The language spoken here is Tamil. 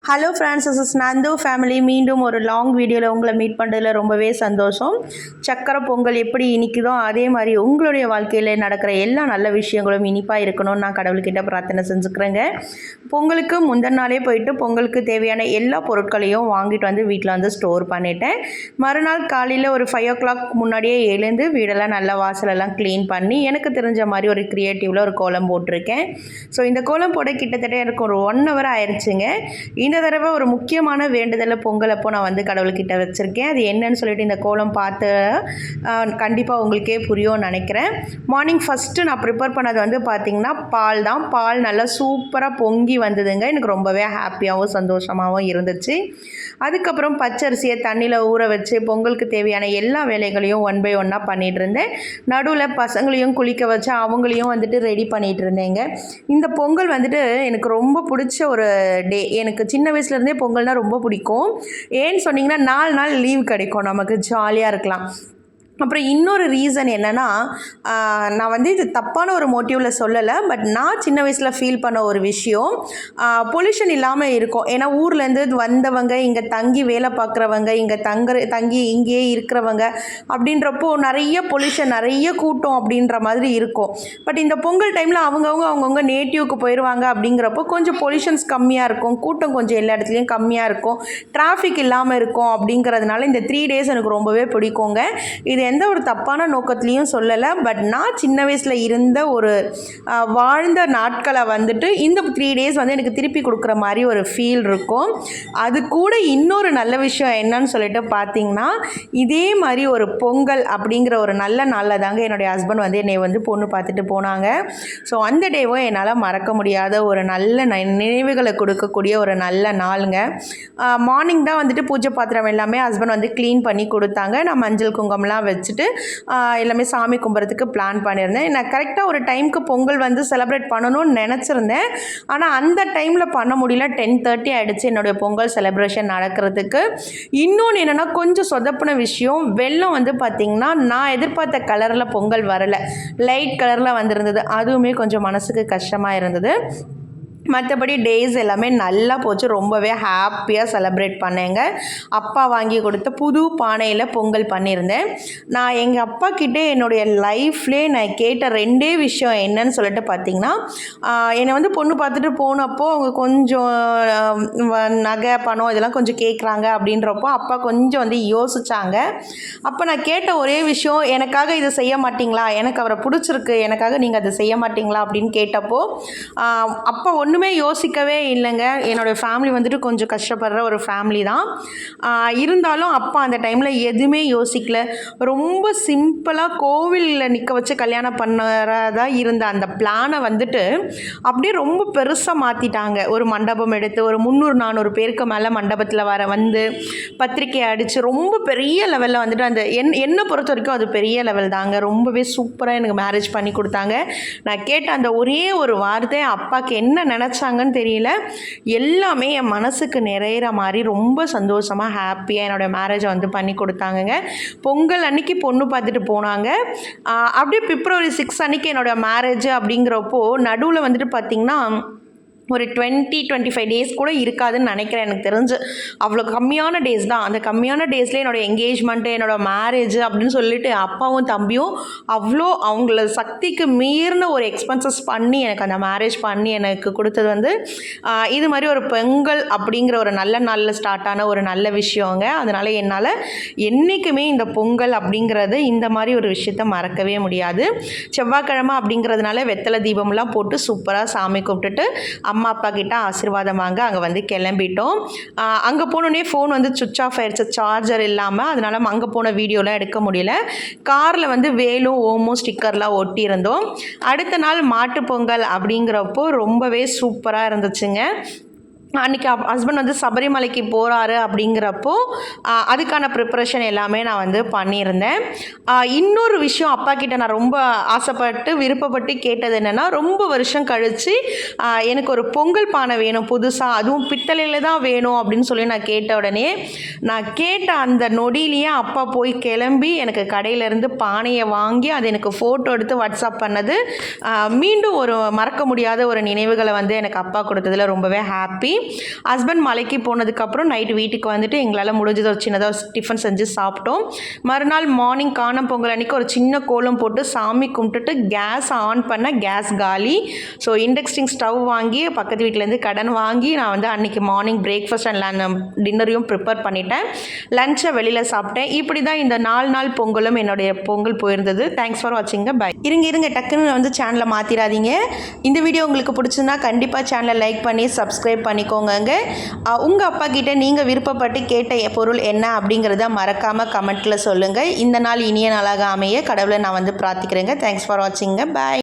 Hello friends, this is Nandu family. மீண்டும் ஒரு லாங் வீடியோவில் உங்களை மீட் பண்ணுறதுல ரொம்பவே சந்தோஷம். சக்கரை பொங்கல் எப்படி இனிக்குதோ அதே மாதிரி உங்களுடைய வாழ்க்கையில் நடக்கிற எல்லா நல்ல விஷயங்களும் இனிப்பாக இருக்கணும்னு நான் கடவுள்கிட்ட பிரார்த்தனை செஞ்சுக்கிறேங்க. பொங்கலுக்கு முந்தின நாளே போயிட்டு பொங்கலுக்கு தேவையான எல்லா பொருட்களையும் வாங்கிட்டு வந்து வீட்டில் வந்து ஸ்டோர் பண்ணிட்டேன். மறுநாள் காலையில் ஒரு 5 o'clock முன்னாடியே எழுந்து வீடெல்லாம் நல்லா வாசலெல்லாம் க்ளீன் பண்ணி எனக்கு தெரிஞ்ச மாதிரி ஒரு க்ரியேட்டிவில் ஒரு கோலம் போட்டிருக்கேன். ஸோ இந்த கோலம் போட கிட்டத்தட்ட எனக்கு ஒரு 1 hour ஆயிடுச்சுங்க. இந்த தடவை ஒரு முக்கியமான வேண்டுதலை பொங்கல் அப்போ நான் வந்து கடவுள்கிட்ட வச்சுருக்கேன். அது என்னன்னு சொல்லிட்டு இந்த கோலம் பார்த்து கண்டிப்பாக உங்களுக்கே புரியும்னு நினைக்கிறேன். மார்னிங் ஃபஸ்ட்டு நான் ப்ரிப்பேர் பண்ணது வந்து பார்த்திங்கன்னா பால் தான். பால் நல்லா சூப்பராக பொங்கி வந்ததுங்க. எனக்கு ரொம்பவே ஹாப்பியாகவும் சந்தோஷமாகவும் இருந்துச்சு. அதுக்கப்புறம் பச்சரிசியை தண்ணியில் ஊற வச்சு பொங்கலுக்கு தேவையான எல்லா வேலைகளையும் 1 by 1 பண்ணிகிட்டு இருந்தேன். நடுவில் பசங்களையும் குளிக்க வச்சு அவங்களையும் வந்துட்டு ரெடி பண்ணிகிட்டு இருந்தேங்க. இந்த பொங்கல் வந்துட்டு எனக்கு ரொம்ப பிடிச்ச ஒரு டே. எனக்கு சின்ன வயசுலேருந்தே பொங்கல்னால் ரொம்ப பிடிக்கும். ஏன்னு சொன்னிங்கன்னா 4 நாள் லீவ் கிடைக்கும், நமக்கு ஜாலியாக இருக்கலாம். அப்புறம் இன்னொரு ரீசன் என்னென்னா, நான் வந்து இது தப்பான ஒரு மோட்டிவில் சொல்லலை, பட் நான் சின்ன வயசில் ஃபீல் பண்ண ஒரு விஷயம், பொல்யூஷன் இல்லாமல் இருக்கும். ஏன்னா ஊர்லேருந்து வந்தவங்க, இங்கே தங்கி வேலை பார்க்குறவங்க, இங்கே தங்கி இங்கேயே இருக்கிறவங்க அப்படின்றப்போ நிறைய பொல்யூஷன், நிறைய கூட்டம் அப்படின்ற மாதிரி இருக்கும். பட் இந்த பொங்கல் டைமில் அவங்கவுங்க நேட்டிவ்க்கு போயிடுவாங்க. அப்படிங்கிறப்போ கொஞ்சம் பொல்யூஷன்ஸ் கம்மியாக இருக்கும், கூட்டம் கொஞ்சம் எல்லா இடத்துலையும் கம்மியாக இருக்கும், டிராஃபிக் இல்லாமல் இருக்கும். அப்படிங்கிறதுனால இந்த 3 days எனக்கு ரொம்பவே பிடிக்குங்க. இது எந்த ஒரு தப்பான நோக்கத்துலேயும் சொல்லலை, பட் நான் சின்ன வயசில் இருந்த ஒரு வாழ்ந்த நாட்களை வந்துட்டு இந்த 3 days வந்து எனக்கு திருப்பி கொடுக்குற மாதிரி ஒரு ஃபீல் இருக்கும். அது கூட இன்னொரு நல்ல விஷயம் என்னன்னு சொல்லிட்டு பார்த்தீங்கன்னா, இதே மாதிரி ஒரு பொங்கல் அப்படிங்கிற ஒரு நல்ல நாளில் தாங்க என்னுடைய ஹஸ்பண்ட் வந்து என்னை வந்து பொண்ணு பார்த்துட்டு போனாங்க. ஸோ அந்த டேவும் என்னால் மறக்க முடியாத ஒரு நல்ல நினைவுகளை கொடுக்கக்கூடிய ஒரு நல்ல நாளுங்க. மார்னிங் தான் வந்துட்டு பூஜை பாத்திரம் எல்லாமே ஹஸ்பண்ட் வந்து க்ளீன் பண்ணி கொடுத்தாங்க. நான் மஞ்சள் குங்குமம்லாம் வச்சுட்டு எல்லாமே சாமி கும்பிட்றதுக்கு பிளான் பண்ணியிருந்தேன். நான் கரெக்டாக ஒரு டைமுக்கு பொங்கல் வந்து செலிப்ரேட் பண்ணணும்னு நினச்சிருந்தேன். ஆனால் அந்த டைமில் பண்ண முடியல. 10:30 ஆகிடுச்சு என்னுடைய பொங்கல் செலிப்ரேஷன் நடக்கிறதுக்கு. இன்னொன்று என்னென்னா, கொஞ்சம் சொதப்பின விஷயம், வெள்ளம் வந்து பார்த்திங்கன்னா நான் எதிர்பார்த்த கலரில் பொங்கல் வரலை, லைட் கலரில் வந்திருந்தது. அதுவுமே கொஞ்சம் மனசுக்கு கஷ்டமாக இருந்தது. மற்றபடி டேஸ் எல்லாமே நல்லா போச்சு. ரொம்பவே ஹாப்பியாக செலிப்ரேட் பண்ணேங்க. அப்பா வாங்கி கொடுத்த புது பானையில் பொங்கல் பண்ணியிருந்தேன். நான் எங்கள் அப்பா கிட்டே என்னுடைய லைஃப்லேயே நான் கேட்ட 2 விஷயம் என்னன்னு சொல்லிட்டு பார்த்திங்கன்னா, என்னை வந்து பொண்ணு பார்த்துட்டு போனப்போ அவங்க கொஞ்சம் நகை பணம் இதெல்லாம் கொஞ்சம் கேட்குறாங்க. அப்படின்றப்போ அப்பா கொஞ்சம் வந்து யோசித்தாங்க. அப்போ நான் கேட்ட ஒரே விஷயம், எனக்காக இதை செய்ய மாட்டிங்களா, எனக்கு அவரை பிடிச்சிருக்கு, எனக்காக நீங்கள் அதை செய்ய மாட்டிங்களா அப்படின்னு கேட்டப்போ அப்பா ஒன்றுமே யோசிக்கவே இல்லைங்க. என்னோடய ஃபேமிலி வந்துட்டு கொஞ்சம் கஷ்டப்படுற ஒரு ஃபேமிலி தான். இருந்தாலும் அப்பா அந்த டைமில் எதுவுமே யோசிக்கல. ரொம்ப சிம்பிளாக கோவிலில் நிற்க வச்சு கல்யாணம் பண்ணுறதா இருந்த அந்த பிளானை வந்துட்டு அப்படியே ரொம்ப பெருசாக மாற்றிட்டாங்க. ஒரு மண்டபம் எடுத்து ஒரு 300-400 பேருக்கு மேலே மண்டபத்தில் வந்து பத்திரிக்கை அடித்து ரொம்ப பெரிய லெவலில் வந்துட்டு அந்த என்னை பொறுத்த வரைக்கும் அது பெரிய லெவல் தாங்க. ரொம்பவே சூப்பராக எனக்கு மேரேஜ் பண்ணி கொடுத்தாங்க. நான் கேட்ட அந்த ஒரே ஒரு வார்த்தை அப்பாவுக்கு என்ன நினச்சாங்கன்னு தெரியல, எல்லாமே என் மனசுக்கு நிறையிற மாதிரி ரொம்ப சந்தோஷமாக ஹாப்பியாக என்னோடய மேரேஜை வந்து பண்ணி கொடுத்தாங்கங்க. பொங்கல் அன்னைக்கு பொண்ணு பார்த்துட்டு போனாங்க. அப்படியே February 6 அன்றைக்கி என்னோடய மேரேஜ். அப்படிங்கிறப்போ நடுவில் வந்துட்டு பார்த்திங்கன்னா ஒரு 20-25 days கூட இருக்காதுன்னு நினைக்கிறேன். எனக்கு தெரிஞ்சு அவ்வளோ கம்மியான டேஸ் தான். அந்த கம்மியான டேஸ்லேயே என்னோடய என்கேஜ்மெண்ட்டு, என்னோடய மேரேஜ் அப்படின்னு சொல்லிட்டு அப்பாவும் தம்பியும் அவ்வளோ அவங்கள சக்திக்கு மீறின ஒரு எக்ஸ்பென்சஸ் பண்ணி எனக்கு அந்த மேரேஜ் பண்ணி எனக்கு கொடுத்தது வந்து இது மாதிரி ஒரு பொங்கல் அப்படிங்கிற ஒரு நல்ல நாளில் ஸ்டார்ட் ஆன ஒரு நல்ல விஷயங்க. அதனால் என்னால் என்றைக்குமே இந்த பொங்கல் அப்படிங்கிறது இந்த மாதிரி ஒரு விஷயத்த மறக்கவே முடியாது. செவ்வாய்க்கிழமை அப்படிங்கிறதுனால வெத்தலை தீபம்லாம் போட்டு சூப்பராக சாமி கும்பிட்டுட்டு அம்மா அப்பா கிட்ட ஆசீர்வாதம் வாங்க அங்கே வந்து கிளம்பிட்டோம். அங்கே போனோடனே ஃபோன் வந்து சுவிட்ச் ஆஃப் ஆகிடுச்சு, சார்ஜர் இல்லாமல். அதனால் அங்கே போன வீடியோலாம் எடுக்க முடியல. காரில் வந்து வேலும் ஓமோ ஸ்டிக்கர்லாம் ஒட்டியிருந்தோம். அடுத்த நாள் மாட்டுப்பொங்கல் அப்படிங்கிறப்போ ரொம்பவே சூப்பராக இருந்துச்சுங்க. அன்றைக்கி ஹஸ்பண்ட் வந்து சபரிமலைக்கு போகிறாரு. அப்படிங்கிறப்போ அதுக்கான ப்ரிப்பரேஷன் எல்லாமே நான் வந்து பண்ணியிருந்தேன். இன்னொரு விஷயம் அப்பா கிட்ட நான் ரொம்ப ஆசைப்பட்டு விருப்பப்பட்டு கேட்டது என்னென்னா, ரொம்ப வருஷம் கழித்து எனக்கு ஒரு பொங்கல் பானை வேணும் புதுசாக, அதுவும் பித்தளையில் தான் வேணும் அப்படின்னு சொல்லி நான் கேட்ட உடனே, நான் கேட்ட அந்த நொடியிலேயே அப்பா போய் கிளம்பி எனக்கு கடையிலேருந்து பானையை வாங்கி அது எனக்கு ஃபோட்டோ எடுத்து வாட்ஸ்அப் பண்ணது மீண்டும் ஒரு மறக்க முடியாத ஒரு நினைவுகளை வந்து எனக்கு அப்பா கொடுத்ததில் ரொம்பவே ஹாப்பி. ஹஸ்பண்ட் மலைக்கு போனதுக்கப்புறம் நைட்டு வீட்டுக்கு வந்துட்டு எங்களால் முடிஞ்சது ஒரு சின்னதாக டிஃபன் செஞ்சு சாப்பிட்டோம். மறுநாள் மார்னிங் காணும் பொங்கல் அன்றைக்கி ஒரு சின்ன கோலம் போட்டு சாமி கும்பிட்டுட்டு கேஸ் ஆன் பண்ண கேஸ் காலி. ஸோ இண்டக்ஷன் ஸ்டவ் வாங்கி பக்கத்து வீட்டிலேருந்து கடன் வாங்கி நான் வந்து அன்றைக்கி மார்னிங் பிரேக்ஃபாஸ்ட் அண்ட் டின்னரையும் ப்ரிப்பேர் பண்ணிட்டேன். லஞ்சை வெளியில் சாப்பிட்டேன். இப்படி தான் இந்த 4 நாள் பொங்கலும் என்னுடைய பொங்கல் போயிருந்தது. Thanks for watching. பை. இருங்க டக்குன்னு வந்து சேனலை மாற்றிடாதீங்க. இந்த வீடியோ உங்களுக்கு பிடிச்சிருந்தா கண்டிப்பாக சேனலை லைக் பண்ணி சப்ஸ்கிரைப் பண்ணிக்கோங்க. உங்கள் அப்பா கிட்டே நீங்கள் விருப்பப்பட்டு கேட்ட பொருள் என்ன அப்படிங்கிறத மறக்காமல் கமெண்ட்டில் சொல்லுங்கள். இந்த நாள் இனிய நாளாக அமைய கடவுளை நான் வந்து பிரார்த்திக்கிறேங்க. Thanks for watching. பை.